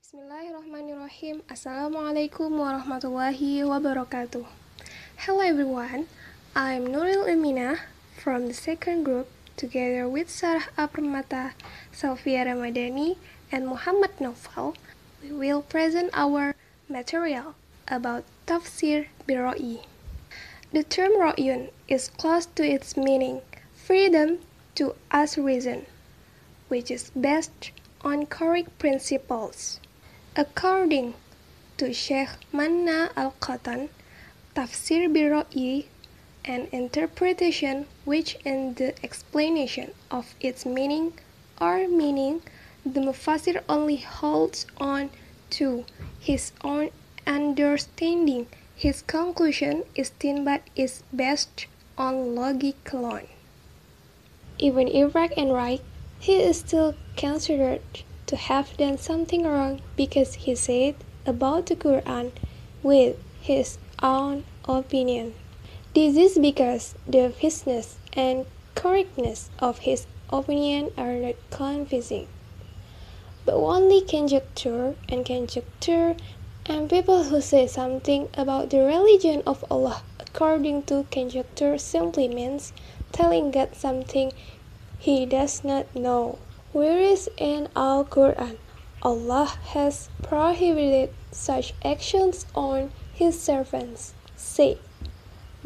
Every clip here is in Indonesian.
Bismillahirrahmanirrahim. Assalamualaikum warahmatullahi wabarakatuh. Hello everyone, I'm Nuril Aminah from the second group together with Sarah Apramata, Salvia Ramadhani, and Muhammad Naufal. We will present our material about Tafsir Birra'i. The term Ra'yun is close to its meaning, freedom to ask reason, which is based on correct principles. According to Sheikh Manna Al-Qatan, Tafsir Birra'i, an interpretation which in the explanation of its meaning or meaning, the Mufassir only holds on to his own understanding. His conclusion istinbat is based on logic alone. Even if right and right, he is still considered to have done something wrong because he said about the Quran with his own opinion. This is because the fitness and correctness of his opinion are not convincing, but only conjecture, and people who say something about the religion of Allah according to conjecture simply means telling God something he does not know. Whereas in Al-Quran, Allah has prohibited such actions on his servants. Say,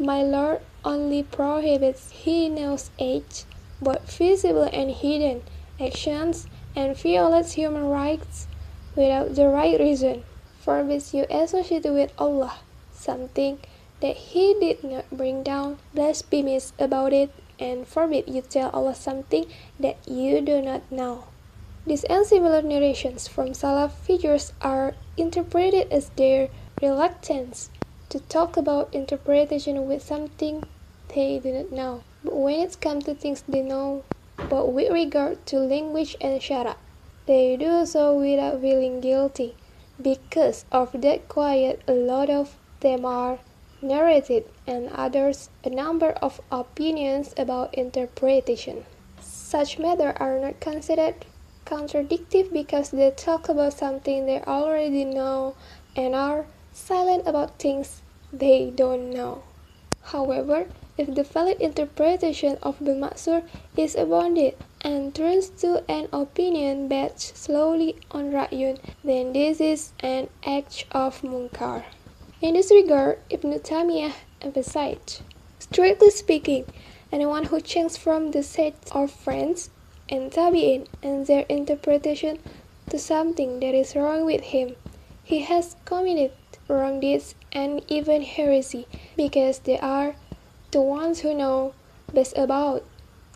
my Lord only prohibits He knows age, both visible and hidden actions, and violates human rights without the right reason, forbids you associate with Allah something that He did not bring down, blasphemies about it, and forbid you tell Allah something that you do not know. These and similar narrations from Salaf figures are interpreted as their reluctance to talk about interpretation with something they do not know. But when it comes to things they know, but with regard to language and shara, they do so without feeling guilty. Because of that quiet, a lot of them are narrated, and others a number of opinions about interpretation. Such matters are not considered contradictory because they talk about something they already know and are silent about things they don't know. However, if the valid interpretation of the Ma'sur is abounded and turns to an opinion based slowly on Ra'yun, then this is an act of munkar. In this regard, Ibn Taymiyyah emphasized, strictly speaking, anyone who changes from the sect of friends and tabi'in and their interpretation to something that is wrong with him, he has committed wrong deeds and even heresy, because they are the ones who know best about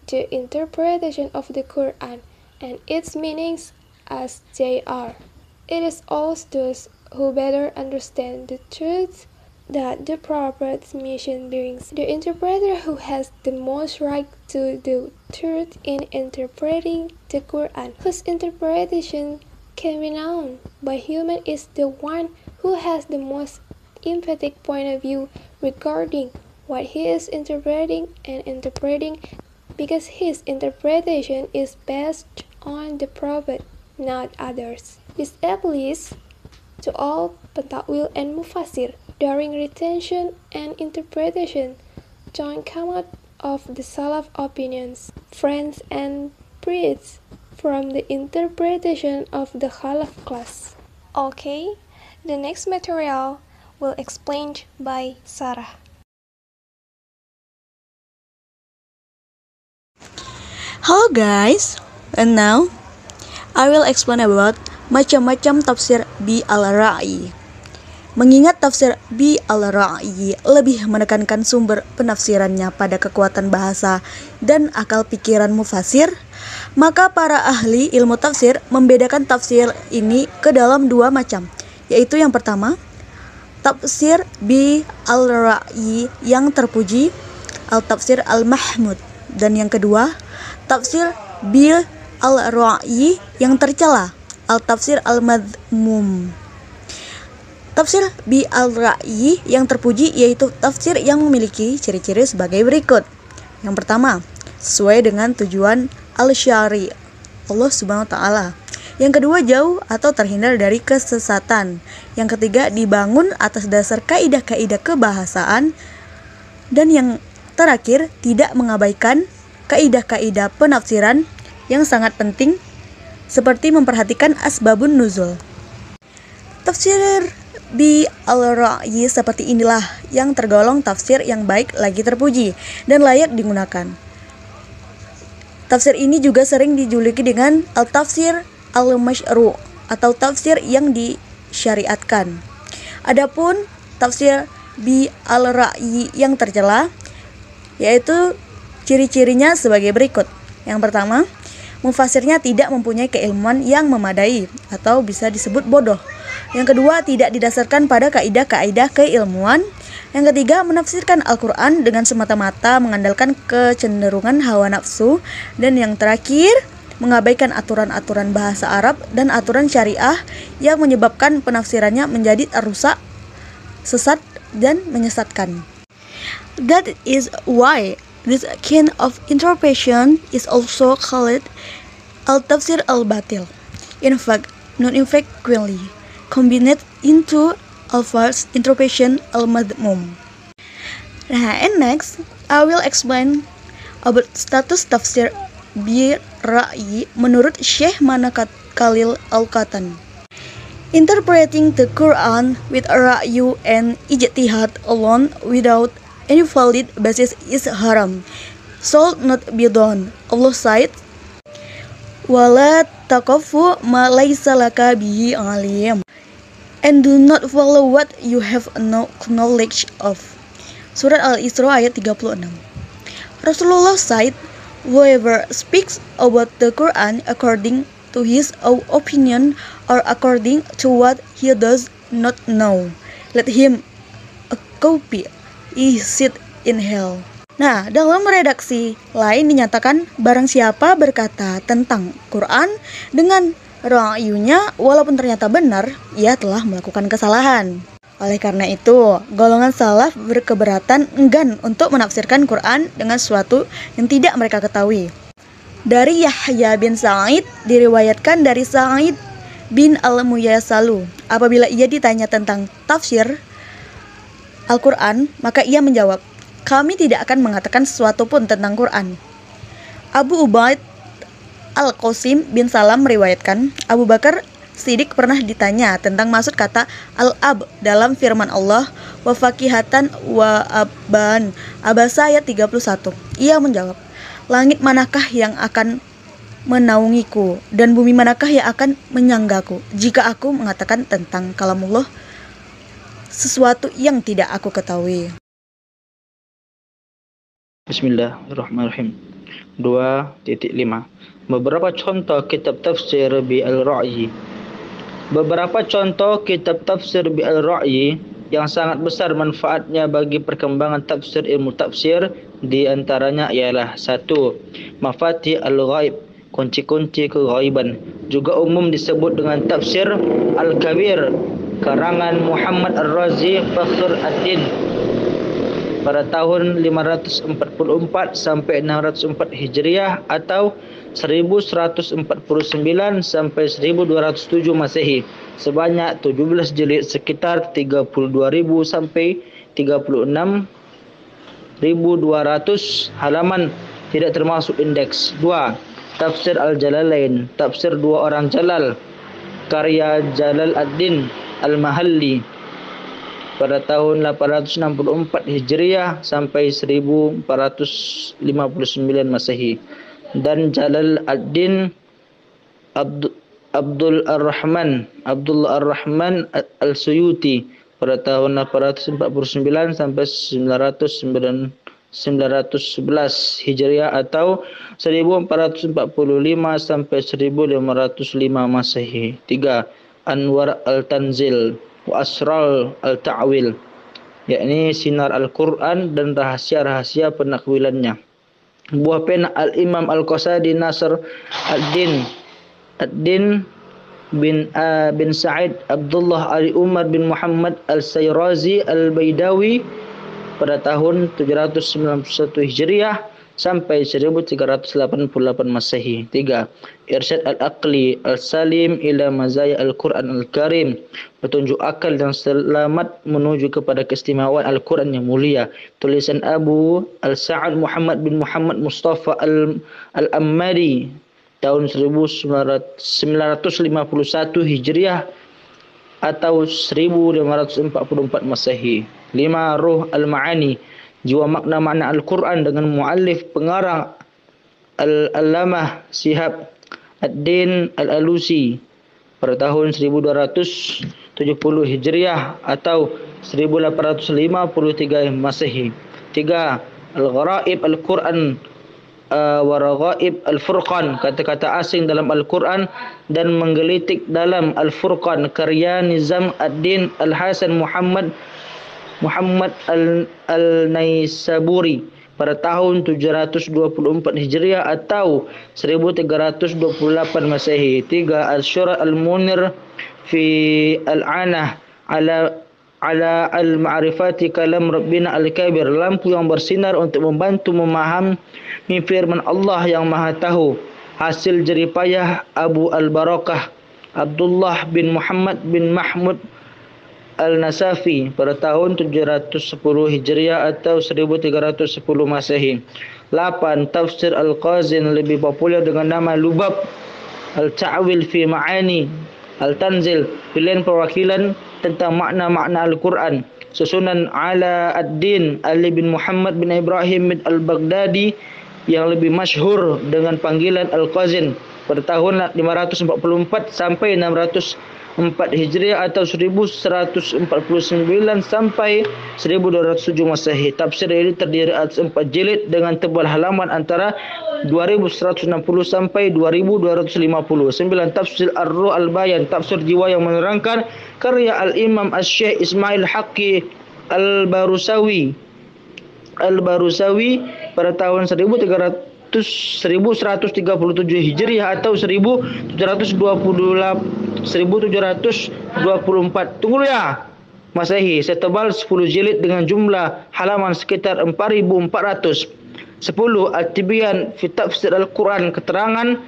the interpretation of the Quran and its meanings as they are. It is also those who better understand the truth that the Prophet's mission brings. The interpreter who has the most right to the truth in interpreting the Quran, whose interpretation can be known by human, is the one who has the most emphatic point of view regarding what he is interpreting, because his interpretation is based on the Prophet, not others. This applies to all Pentawil and Mufassir. During retention and interpretation, don't come out of the Salaf opinions, friends and priests from the interpretation of the Khalaf class. Okay, the next material will explained by Sarah. Hello guys, and now I will explain about macam-macam tafsir bi al-Ra'i. Mengingat tafsir bi al-Ra'i lebih menekankan sumber penafsirannya pada kekuatan bahasa dan akal pikiran mufasir, maka para ahli ilmu tafsir membedakan tafsir ini ke dalam dua macam, yaitu yang pertama, tafsir bi al-Ra'i yang terpuji, al-tafsir al-mahmud, dan yang kedua, tafsir bi al-Ra'i yang tercela, al-tafsir al-madhmum. Tafsir bi al-Ra'i yang terpuji yaitu tafsir yang memiliki ciri-ciri sebagai berikut. Yang pertama, sesuai dengan tujuan al-syari, Allah Subhanahu wa taala. Yang kedua, jauh atau terhindar dari kesesatan. Yang ketiga, dibangun atas dasar kaidah-kaidah kebahasaan. Dan yang terakhir, tidak mengabaikan kaidah-kaidah penafsiran yang sangat penting seperti memperhatikan asbabun nuzul. Tafsir bi al-Ra'yi seperti inilah yang tergolong tafsir yang baik lagi terpuji dan layak digunakan. Tafsir ini juga sering dijuluki dengan al-tafsir al-masyru' atau tafsir yang disyariatkan. Adapun tafsir bi al-Ra'yi yang tercela yaitu ciri-cirinya sebagai berikut. Yang pertama, mufasirnya tidak mempunyai keilmuan yang memadai atau bisa disebut bodoh. Yang kedua, tidak didasarkan pada kaidah-kaidah keilmuan. Yang ketiga, menafsirkan Al-Quran dengan semata-mata mengandalkan kecenderungan hawa nafsu. Dan yang terakhir, mengabaikan aturan-aturan bahasa Arab dan aturan syariah yang menyebabkan penafsirannya menjadi rusak, sesat, dan menyesatkan. That is why this kind of interpretation is also called al-tafsir al-batil. In fact, not infrequently combined into al-false interpretation al-madmum. And next, I will explain about status tafsir bi Ra'yi menurut Syekh Manakat Khalil Al-Qatan. Interpreting the Quran with ra'yu and ijtihad alone without any valid basis is haram, should not be done. Allah said, "Wala taqafu ma laysa laka bihi alim," and do not follow what you have no knowledge of. Surat Al-Isra ayat 36. Rasulullah said, "Whoever speaks about the Quran according to his own opinion or according to what he does not know, let him a copy sit in hell." Nah, dalam redaksi lain dinyatakan barang siapa berkata tentang Quran dengan ra'yunya walaupun ternyata benar, ia telah melakukan kesalahan. Oleh karena itu, golongan salaf berkeberatan enggan untuk menafsirkan Quran dengan sesuatu yang tidak mereka ketahui. Dari Yahya bin Sa'id diriwayatkan dari Sa'id bin Al-Muyassalu, apabila ia ditanya tentang tafsir Al-Quran, maka ia menjawab, "Kami tidak akan mengatakan sesuatu pun tentang Quran." Abu Ubaid Al-Qasim bin Salam meriwayatkan, Abu Bakar Siddiq pernah ditanya tentang maksud kata al-ab dalam firman Allah, wa fakihatan wa abban, Abasa ayat 31. Ia menjawab, "Langit manakah yang akan menaungiku dan bumi manakah yang akan menyanggaku jika aku mengatakan tentang kalamullah sesuatu yang tidak aku ketahui." Bismillahirrahmanirrahim. 2.5. Beberapa contoh kitab tafsir bi al-Ra'yi. Beberapa contoh kitab tafsir bi al-Ra'yi yang sangat besar manfaatnya bagi perkembangan tafsir ilmu tafsir, di antaranya ialah 1. Mafatih al-Ghaib, kunci-kunci keghaiban, juga umum disebut dengan tafsir al-Kabir, karangan Muhammad Ar-Razi Fakhr ad-Din pada tahun 544 sampai 604 Hijriah atau 1149 sampai 1207 Masehi, sebanyak 17 jilid sekitar 32.000 sampai 36.200 halaman, tidak termasuk indeks. 2. Tafsir Al-Jalalain, tafsir dua orang Jalal, karya Jalal ad-Din Al-Mahalli pada tahun 864 Hijriah sampai 1459 Masehi, dan Jalal ad-Din Abdullah Ar-Rahman Al-Suyuti pada tahun 849 sampai 911 Hijriah atau 1445 sampai 1505 Masehi. 3. Anwar Al-Tanzil wa Asral Al-Ta'wil, yakni sinar Al-Quran dan rahasia-rahasia penakwilannya. Buah pena Al-Imam Al-Qasadi Nasr ad-Din bin Sa'id Abdullah Ali Umar bin Muhammad Al-Sayrazi Al-Baidawi pada tahun 791 Hijriah sampai 1388 Masehi. 3. Irsyad al-aqli al-salim ila mazaya al-Quran al-Karim, petunjuk akal dan selamat menuju kepada keistimewaan Al-Quran yang mulia. Tulisan Abu Al-Sa'ad Muhammad bin Muhammad Mustafa Al-Ammari tahun 1951 Hijriah atau 1544 Masehi. 5. Ruh Al-Ma'ani, jiwa makna-makna Al-Quran dengan muallif pengarang Al-Allamah Shihab Ad-Din Al-Alusi pada tahun 1270 Hijriah atau 1853 Masehi. 3. Al-Gharaib Al-Quran wa Raghaib Al-Furqan, kata-kata asing dalam Al-Quran dan menggelitik dalam Al-Furqan, karya Nizam Ad-Din Al-Hasan Muhammad Al-Naisaburi pada tahun 724 Hijriah atau 1328 Masehi. 3. Al-Syura Al-Munir fi Al-Anah ala al-ma'rifati kalam Rabbina Al-Kabir, lampu yang bersinar untuk membantu memahami firman Allah yang Maha Tahu. Hasil jeripayah Abu Al-Barakah Abdullah bin Muhammad bin Mahmud Al-Nasafi pada tahun 710 Hijriah atau 1310 Masehi. 8. Tafsir Al-Qazin, lebih populer dengan nama Lubab Al-Ta'wil fi Ma'ani Al-Tanzil, pilihan perwakilan tentang makna-makna Al-Quran, susunan Ala Ad-Din Ali bin Muhammad bin Ibrahim bin Al-Baghdadi yang lebih masyhur dengan panggilan Al-Qazin pada tahun 544 sampai 604 Hijriah atau 1149 sampai 1207 Masehi. Tafsir ini terdiri atas 4 jilid dengan tebal halaman antara 2160 sampai 2250. 9. Tafsir Ar-Ruh Al-Bayan, tafsir jiwa yang menerangkan, karya Al-Imam Asy-Syaikh Ismail Haqqi Al-Barusawi pada tahun 1137 Hijriah atau 1724 Tunggu ya Masehi, setebal 10 jilid dengan jumlah halaman sekitar 4400. 10. At-Tibyan fi Tafsir Al-Quran, keterangan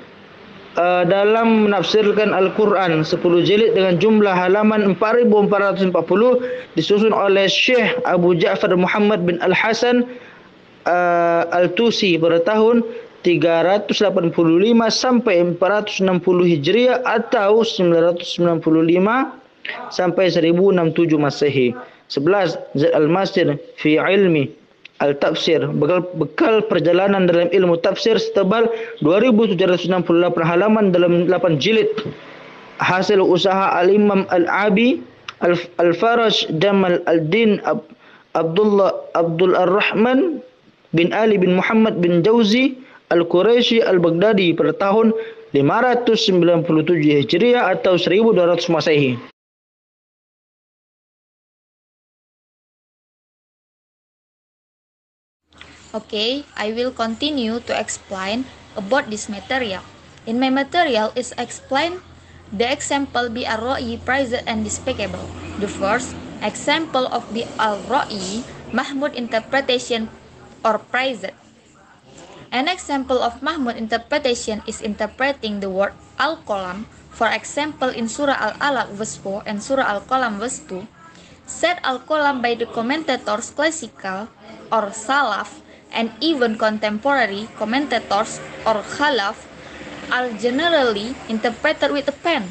dalam menafsirkan Al-Quran, 10 jilid dengan jumlah halaman 4440, disusun oleh Syekh Abu Ja'far Muhammad bin Al-Hasan Al-Tusi pada tahun 385 sampai 460 Hijriah atau 995 sampai 1067 Masehi. 11. Zaid Al-Masir fi ilmi Al-Tafsir, bekal perjalanan dalam ilmu tafsir, setebal 2768 halaman dalam 8 jilid. Hasil usaha Al-Imam Al-Abi Al-Faraj Jamal Al-Din Abdul Ar-Rahman bin Ali bin Muhammad bin Jauzi Al-Quraisy Al-Baghdadi pada tahun 597 Hijriah atau 1200 Masehi. Okay, I will continue to explain about this material. In my material is explained the example bi ar-ra'yi praised and despicable. The first example of bi al-ra'yi Mahmud interpretation or praised. An example of Mahmud interpretation is interpreting the word al-qalam. For example, in Surah Al-Alaq verse 4 and Surah Al-Qalam verse 2, said al-qalam by the commentators classical or salaf and even contemporary commentators or khalaf are generally interpreted with a pen.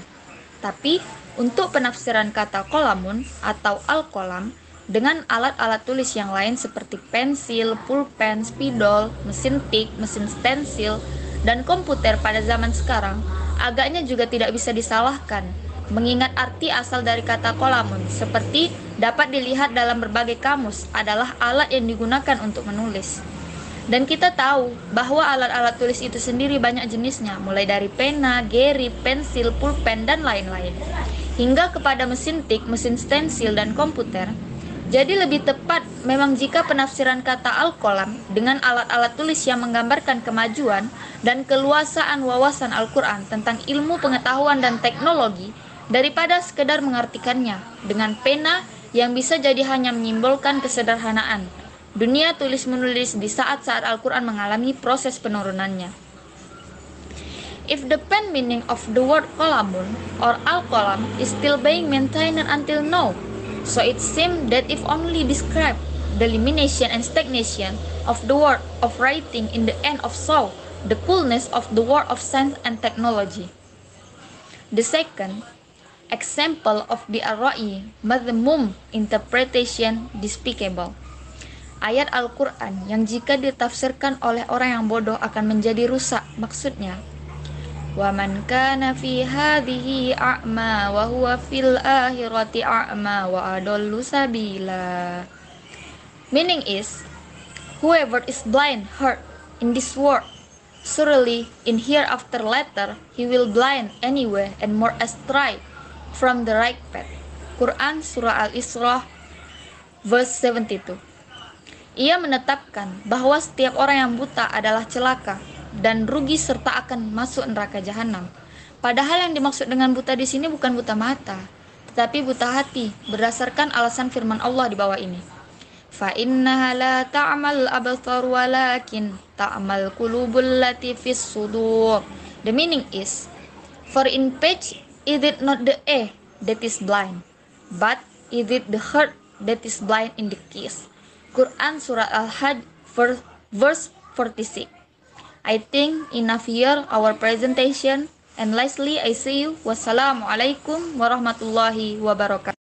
Tapi untuk penafsiran kata qalamun atau al-qalam dengan alat-alat tulis yang lain seperti pensil, pulpen, spidol, mesin tik, mesin stensil, dan komputer pada zaman sekarang agaknya juga tidak bisa disalahkan, mengingat arti asal dari kata qalamun seperti dapat dilihat dalam berbagai kamus adalah alat yang digunakan untuk menulis. Dan kita tahu bahwa alat-alat tulis itu sendiri banyak jenisnya, mulai dari pena, gerib, pensil, pulpen, dan lain-lain, hingga kepada mesin tik, mesin stensil, dan komputer. Jadi lebih tepat memang jika penafsiran kata al-qalam dengan alat-alat tulis yang menggambarkan kemajuan dan keluasaan wawasan Al-Quran tentang ilmu pengetahuan dan teknologi daripada sekedar mengartikannya dengan pena yang bisa jadi hanya menyimbolkan kesederhanaan, dunia tulis-menulis di saat-saat Al-Quran mengalami proses penurunannya. If the pen meaning of the word qalamun or al-qalam is still being maintained until now, so it seems that if only describe the elimination and stagnation of the work of writing in the end of so the coolness of the world of science and technology. The second example of the ar-ra'i madhmum interpretation despicable. Ayat Al-Quran yang jika ditafsirkan oleh orang yang bodoh akan menjadi rusak, maksudnya wa man kana fi hadhihi a'ma wa huwa fil akhirati a'ma wa adallu sabila. Meaning is, whoever is blind hurt in this world, surely in hereafter later he will blind anyway and more astray from the right path. Quran Surah Al-Isra verse 72. Ia menetapkan bahwa setiap orang yang buta adalah celaka dan rugi serta akan masuk neraka jahanam. Padahal yang dimaksud dengan buta di sini bukan buta mata, tetapi buta hati berdasarkan alasan firman Allah di bawah ini. Fa innaha la ta'mal absar walakin ta'mal qulubul lati fis sudur. The meaning is, for in page is it not the eye that is blind, but is it the heart that is blind in the case. Quran Surah Al-Hajj verse 46. I think enough here our presentation, and lastly I see you. Wassalamualaikum warahmatullahi wabarakatuh.